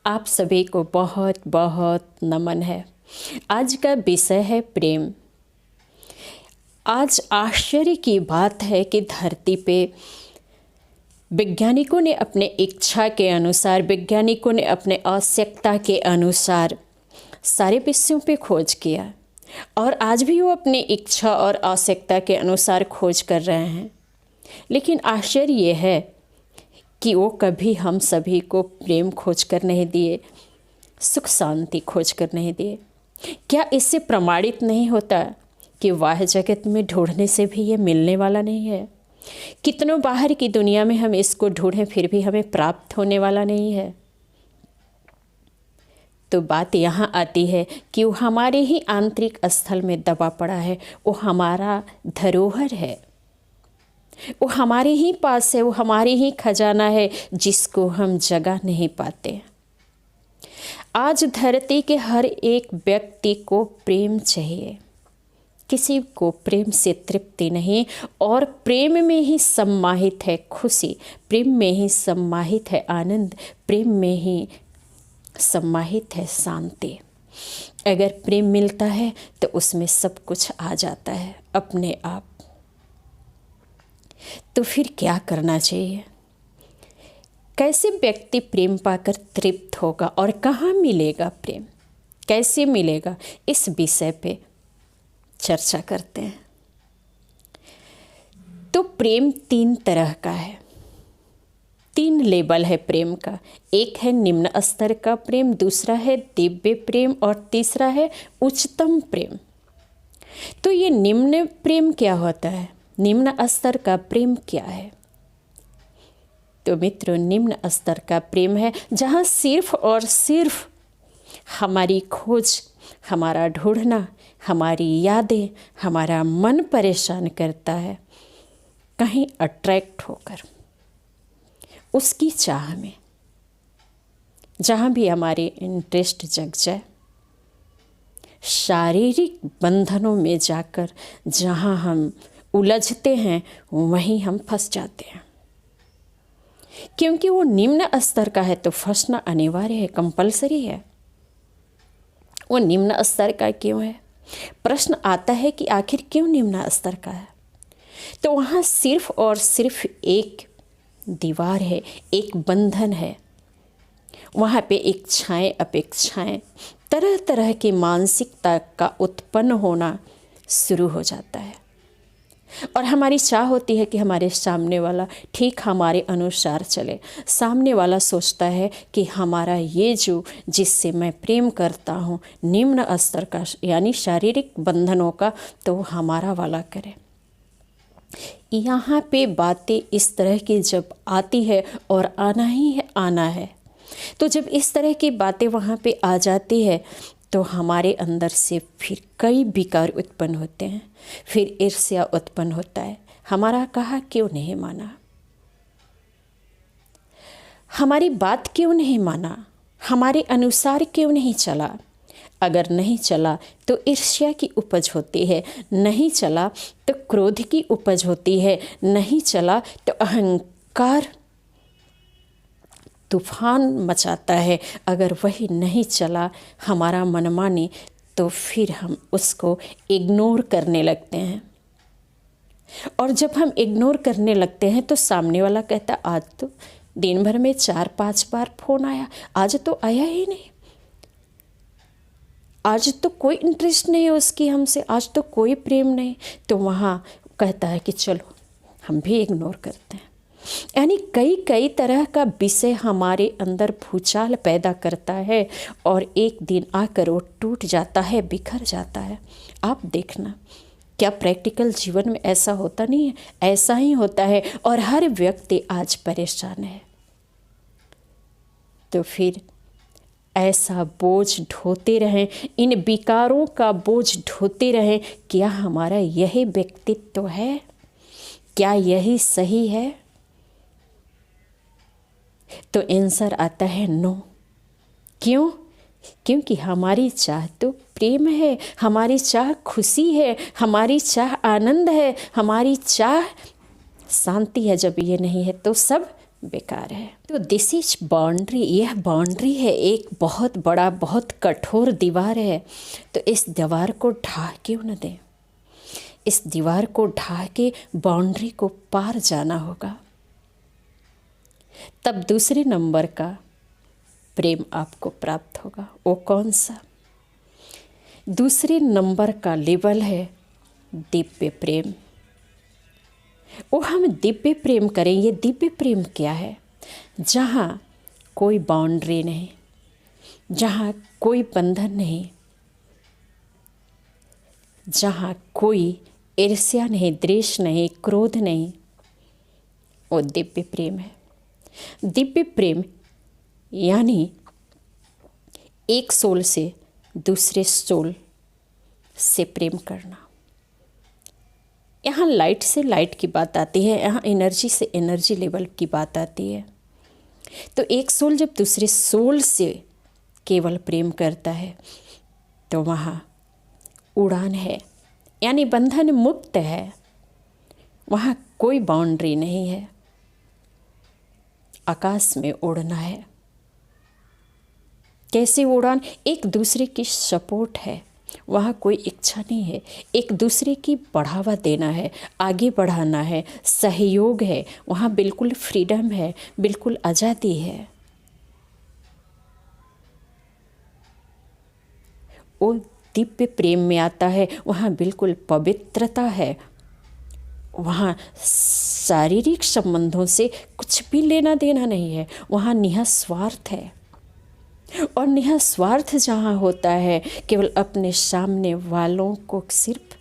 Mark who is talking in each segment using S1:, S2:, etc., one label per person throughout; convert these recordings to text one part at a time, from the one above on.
S1: आप सभी को बहुत बहुत नमन है। आज का विषय है प्रेम। आज आश्चर्य की बात है कि धरती पे वैज्ञानिकों ने अपने इच्छा के अनुसार, वैज्ञानिकों ने अपने आवश्यकता के अनुसार सारे विषयों पे खोज किया और आज भी वो अपनी इच्छा और आवश्यकता के अनुसार खोज कर रहे हैं। लेकिन आश्चर्य ये है कि वो कभी हम सभी को प्रेम खोज कर नहीं दिए, सुख शांति खोज कर नहीं दिए। क्या इससे प्रमाणित नहीं होता कि वाह जगत में ढूंढने से भी ये मिलने वाला नहीं है? कितनों बाहर की दुनिया में हम इसको ढूंढें फिर भी हमें प्राप्त होने वाला नहीं है। तो बात यहाँ आती है कि वो हमारे ही आंतरिक स्थल में दबा पड़ा है, वो हमारा धरोहर है, वो हमारे ही पास है, वो हमारे ही खजाना है जिसको हम जगा नहीं पाते। आज धरती के हर एक व्यक्ति को प्रेम चाहिए, किसी को प्रेम से तृप्ति नहीं, और प्रेम में ही सम्माहित है खुशी, प्रेम में ही सम्माहित है आनंद, प्रेम में ही सम्माहित है शांति। अगर प्रेम मिलता है तो उसमें सब कुछ आ जाता है अपने आप। तो फिर क्या करना चाहिए? कैसे व्यक्ति प्रेम पाकर तृप्त होगा और कहाँ मिलेगा प्रेम, कैसे मिलेगा, इस विषय पे चर्चा करते हैं। तो प्रेम तीन तरह का है, तीन लेवल है प्रेम का। एक है निम्न स्तर का प्रेम, दूसरा है दिव्य प्रेम और तीसरा है उच्चतम प्रेम। तो ये निम्न प्रेम क्या होता है? निम्न स्तर का प्रेम क्या है? तो मित्रों, निम्न स्तर का प्रेम है जहाँ सिर्फ और सिर्फ हमारी खोज, हमारा ढूंढना, हमारी यादें, हमारा मन परेशान करता है, कहीं अट्रैक्ट होकर उसकी चाह में, जहाँ भी हमारे इंटरेस्ट जग जाए, शारीरिक बंधनों में जाकर जहाँ हम उलझते हैं वहीं हम फंस जाते हैं। क्योंकि वो निम्न स्तर का है तो फंसना अनिवार्य है, कंपलसरी है। वो निम्न स्तर का क्यों है? प्रश्न आता है कि आखिर क्यों निम्न स्तर का है? तो वहाँ सिर्फ और सिर्फ एक दीवार है, एक बंधन है। वहाँ पे इच्छाएं अपेक्षाएं, तरह तरह की मानसिकता का उत्पन्न होना शुरू हो जाता है और हमारी चाह होती है कि हमारे सामने वाला ठीक हमारे अनुसार चले। सामने वाला सोचता है कि हमारा ये जो जिससे मैं प्रेम करता हूँ निम्न स्तर का यानी शारीरिक बंधनों का, तो हमारा वाला करे। यहाँ पे बातें इस तरह की जब आती है और आना ही है, आना है, तो जब इस तरह की बातें वहाँ पे आ जाती है तो हमारे अंदर से फिर कई विकार उत्पन्न होते हैं, फिर ईर्ष्या उत्पन्न होता है। हमारा कहा क्यों नहीं माना, हमारी बात क्यों नहीं माना, हमारे अनुसार क्यों नहीं चला। अगर नहीं चला तो ईर्ष्या की उपज होती है, नहीं चला तो क्रोध की उपज होती है, नहीं चला तो अहंकार तूफान मचाता है। अगर वही नहीं चला हमारा मनमानी, तो फिर हम उसको इग्नोर करने लगते हैं। और जब हम इग्नोर करने लगते हैं तो सामने वाला कहता, आज तो दिन भर में 4-5 बार फोन आया, आज तो आया ही नहीं, आज तो कोई इंटरेस्ट नहीं है उसकी हमसे, आज तो कोई प्रेम नहीं। तो वहाँ कहता है कि चलो हम भी इग्नोर करते हैं। यानी कई तरह का विषय हमारे अंदर भूचाल पैदा करता है और एक दिन आकर वो टूट जाता है, बिखर जाता है। आप देखना, क्या प्रैक्टिकल जीवन में ऐसा होता नहीं है? ऐसा ही होता है और हर व्यक्ति आज परेशान है। तो फिर ऐसा बोझ ढोते रहें, इन विकारों का बोझ ढोते रहें। क्या हमारा यही व्यक्तित्व है? क्या यही सही है? तो आंसर आता है नो। क्यों? क्योंकि हमारी चाह तो प्रेम है, हमारी चाह खुशी है, हमारी चाह आनंद है, हमारी चाह शांति है। जब ये नहीं है तो सब बेकार है। तो दिस इज बाउंड्री, यह बाउंड्री है, एक बहुत बड़ा बहुत कठोर दीवार है। तो इस दीवार को ढा क्यों न दें, इस दीवार को ढा के बाउंड्री को पार जाना होगा, तब दूसरे नंबर का प्रेम आपको प्राप्त होगा। वो कौन सा? दूसरे नंबर का लेवल है दिव्य प्रेम। वो हम दिव्य प्रेम करें। ये दिव्य प्रेम क्या है? जहाँ कोई बाउंड्री नहीं, जहाँ कोई बंधन नहीं, जहाँ कोई ईर्ष्या नहीं, द्वेष नहीं, क्रोध नहीं, वो दिव्य प्रेम है। दिव्य प्रेम यानी एक सोल से दूसरे सोल से प्रेम करना। यहाँ लाइट से लाइट की बात आती है, यहाँ एनर्जी से एनर्जी लेवल की बात आती है। तो एक सोल जब दूसरे सोल से केवल प्रेम करता है तो वहाँ उड़ान है, यानी बंधन मुक्त है, वहाँ कोई बाउंड्री नहीं है, आकाश में उड़ना है। कैसी उड़ान? एक दूसरे की सपोर्ट है, वहाँ कोई इच्छा नहीं है, एक दूसरे की बढ़ावा देना है, आगे बढ़ाना है, सहयोग है, वहाँ बिल्कुल फ्रीडम है, बिल्कुल आज़ादी है। वो दिव्य प्रेम में आता है, वहाँ बिल्कुल पवित्रता है, वहाँ शारीरिक संबंधों से कुछ भी लेना देना नहीं है, वहाँ निःस्वार्थ है। और निःस्वार्थ जहाँ होता है, केवल अपने सामने वालों को सिर्फ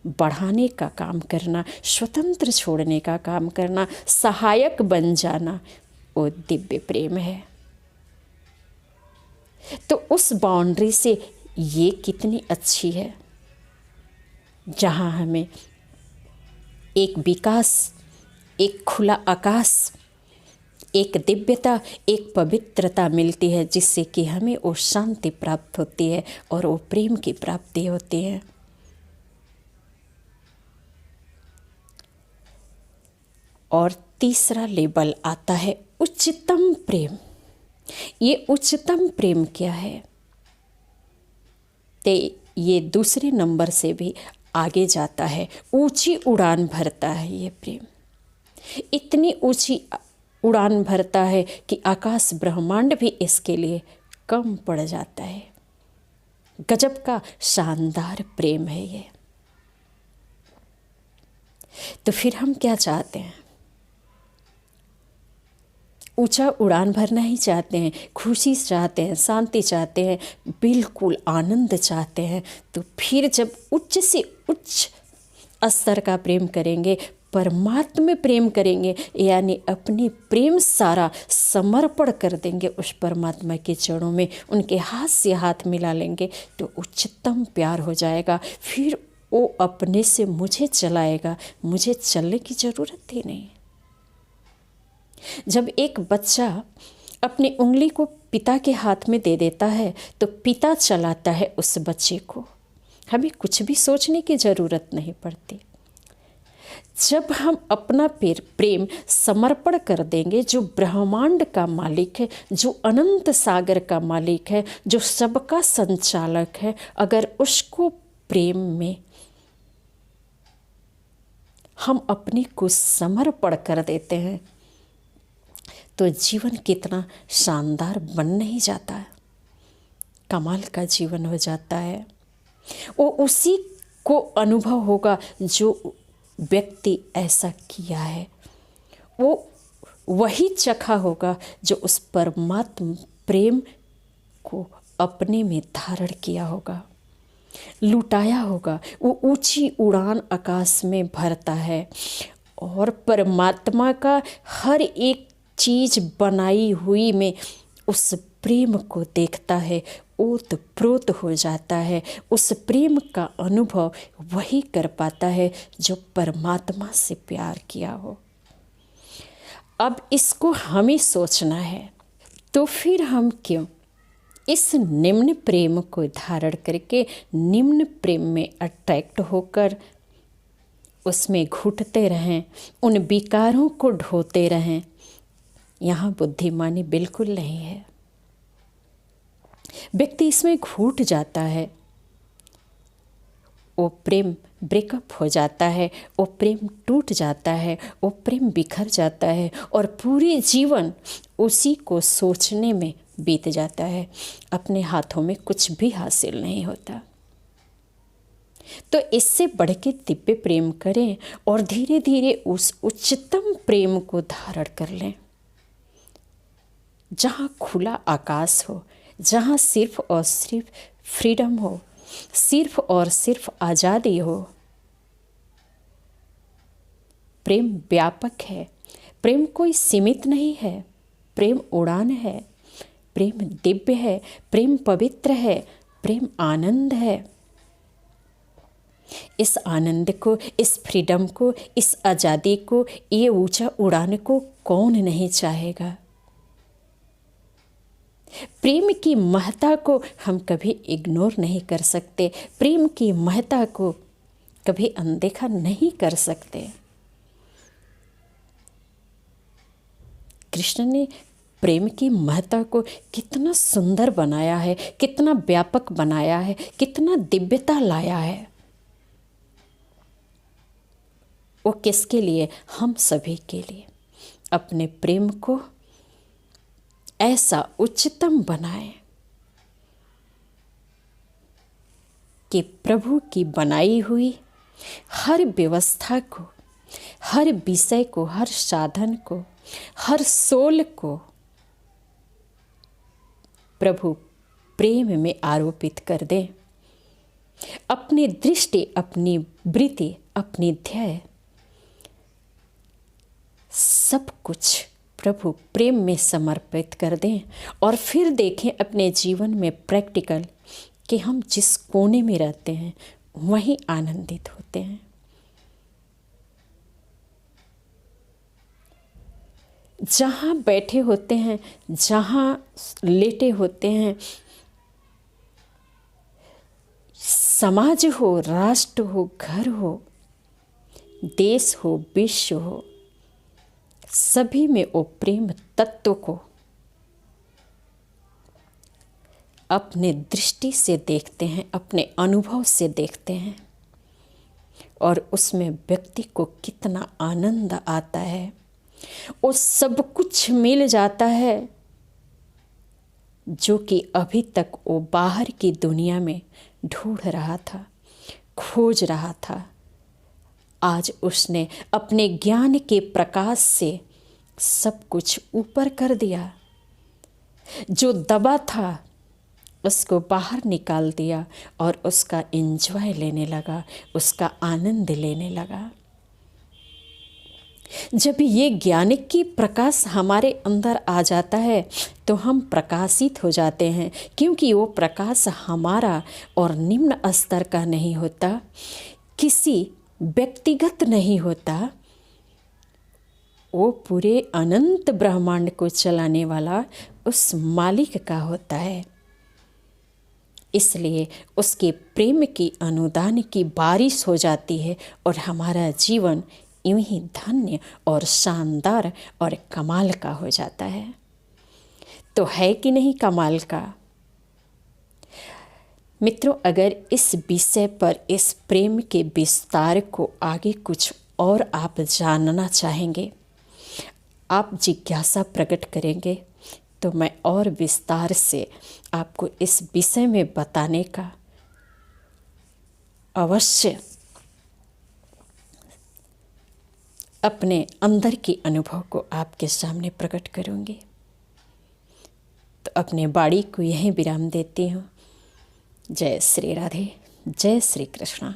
S1: बढ़ाने का काम करना, स्वतंत्र छोड़ने का काम करना, सहायक बन जाना, वो दिव्य प्रेम है। तो उस बाउंड्री से ये कितनी अच्छी है, जहाँ हमें एक विकास, एक खुला आकाश, एक दिव्यता, एक पवित्रता मिलती है, जिससे कि हमें वो शांति प्राप्त होती है और वो प्रेम की प्राप्ति होती है। और तीसरा लेवल आता है उच्चतम प्रेम। ये उच्चतम प्रेम क्या है? तो ये दूसरे नंबर से भी आगे जाता है, ऊंची उड़ान भरता है ये प्रेम। इतनी ऊंची उड़ान भरता है कि आकाश ब्रह्मांड भी इसके लिए कम पड़ जाता है। गजब का शानदार प्रेम है ये। तो फिर हम क्या चाहते हैं? ऊंचा उड़ान भरना ही चाहते हैं, खुशी चाहते हैं, शांति चाहते हैं, बिल्कुल आनंद चाहते हैं। तो फिर जब उच्च से उच्च स्तर का प्रेम करेंगे, परमात्मा प्रेम करेंगे, यानी अपनी प्रेम सारा समर्पण कर देंगे उस परमात्मा के चरणों में, उनके हाथ से हाथ मिला लेंगे, तो उच्चतम प्यार हो जाएगा। फिर वो अपने से मुझे चलाएगा, मुझे चलने की ज़रूरत ही नहीं। जब एक बच्चा अपनी उंगली को पिता के हाथ में दे देता है तो पिता चलाता है उस बच्चे को, हमें कुछ भी सोचने की ज़रूरत नहीं पड़ती। जब हम अपना प्रेम समर्पण कर देंगे, जो ब्रह्मांड का मालिक है, जो अनंत सागर का मालिक है, जो सबका संचालक है, अगर उसको प्रेम में हम अपने को समर्पण कर देते हैं तो जीवन कितना शानदार बन नहीं जाता है, कमाल का जीवन हो जाता है। वो उसी को अनुभव होगा जो व्यक्ति ऐसा किया है, वो वही चखा होगा जो उस परमात्मा प्रेम को अपने में धारण किया होगा, लुटाया होगा। वो ऊंची उड़ान आकाश में भरता है और परमात्मा का हर एक चीज़ बनाई हुई में उस प्रेम को देखता है, ओतप्रोत हो जाता है। उस प्रेम का अनुभव वही कर पाता है जो परमात्मा से प्यार किया हो। अब इसको हमें सोचना है, तो फिर हम क्यों इस निम्न प्रेम को धारण करके निम्न प्रेम में अट्रैक्ट होकर उसमें घुटते रहें, उन विकारों को ढोते रहें, यहाँ बुद्धिमानी बिल्कुल नहीं है। व्यक्ति इसमें घूट जाता है, वो प्रेम ब्रेकअप हो जाता है, वो प्रेम टूट जाता है, वो प्रेम बिखर जाता है और पूरे जीवन उसी को सोचने में बीत जाता है। अपने हाथों में कुछ भी हासिल नहीं होता। तो इससे बढ़ के दिव्य प्रेम करें और धीरे धीरे उस उच्चतम प्रेम को धारण कर लें, जहाँ खुला आकाश हो, जहाँ सिर्फ और सिर्फ फ्रीडम हो, सिर्फ और सिर्फ आज़ादी हो। प्रेम व्यापक है, प्रेम कोई सीमित नहीं है, प्रेम उड़ान है, प्रेम दिव्य है, प्रेम पवित्र है, प्रेम आनंद है। इस आनंद को, इस फ्रीडम को, इस आज़ादी को, ये ऊंचा उड़ान को कौन नहीं चाहेगा। प्रेम की महत्ता को हम कभी इग्नोर नहीं कर सकते, प्रेम की महत्ता को कभी अनदेखा नहीं कर सकते। कृष्ण ने प्रेम की महत्ता को कितना सुंदर बनाया है, कितना व्यापक बनाया है, कितना दिव्यता लाया है। वो किसके लिए? हम सभी के लिए। अपने प्रेम को ऐसा उच्चतम बनाएं कि प्रभु की बनाई हुई हर व्यवस्था को, हर विषय को, हर साधन को, हर सोल को प्रभु प्रेम में आरोपित कर दें। अपनी दृष्टि, अपनी वृत्ति, अपनी ध्येय, सब कुछ प्रभु प्रेम में समर्पित कर दें और फिर देखें अपने जीवन में प्रैक्टिकल कि हम जिस कोने में रहते हैं वहीं आनंदित होते हैं। जहाँ बैठे होते हैं, जहाँ लेटे होते हैं, समाज हो, राष्ट्र हो, घर हो, देश हो, विश्व हो, सभी में वो प्रेम तत्व को अपने दृष्टि से देखते हैं, अपने अनुभव से देखते हैं और उसमें व्यक्ति को कितना आनंद आता है। वो सब कुछ मिल जाता है जो कि अभी तक वो बाहर की दुनिया में ढूंढ रहा था, खोज रहा था। आज उसने अपने ज्ञान के प्रकाश से सब कुछ ऊपर कर दिया। जो दबा था उसको बाहर निकाल दिया और उसका एंजॉय लेने लगा, उसका आनंद लेने लगा। जब ये ज्ञान की प्रकाश हमारे अंदर आ जाता है तो हम प्रकाशित हो जाते हैं, क्योंकि वो प्रकाश हमारा और निम्न स्तर का नहीं होता, किसी व्यक्तिगत नहीं होता, वो पूरे अनंत ब्रह्मांड को चलाने वाला उस मालिक का होता है। इसलिए उसके प्रेम की अनुदान की बारिश हो जाती है और हमारा जीवन यूं ही धन्य और शानदार और कमाल का हो जाता है। तो है कि नहीं कमाल का? मित्रों, अगर इस विषय पर, इस प्रेम के विस्तार को आगे कुछ और आप जानना चाहेंगे, आप जिज्ञासा प्रकट करेंगे, तो मैं और विस्तार से आपको इस विषय में बताने का अवश्य अपने अंदर की अनुभव को आपके सामने प्रकट करूंगी। तो अपने वाणी को यहीं विराम देती हूँ। जय श्री राधे, जय श्री कृष्णा।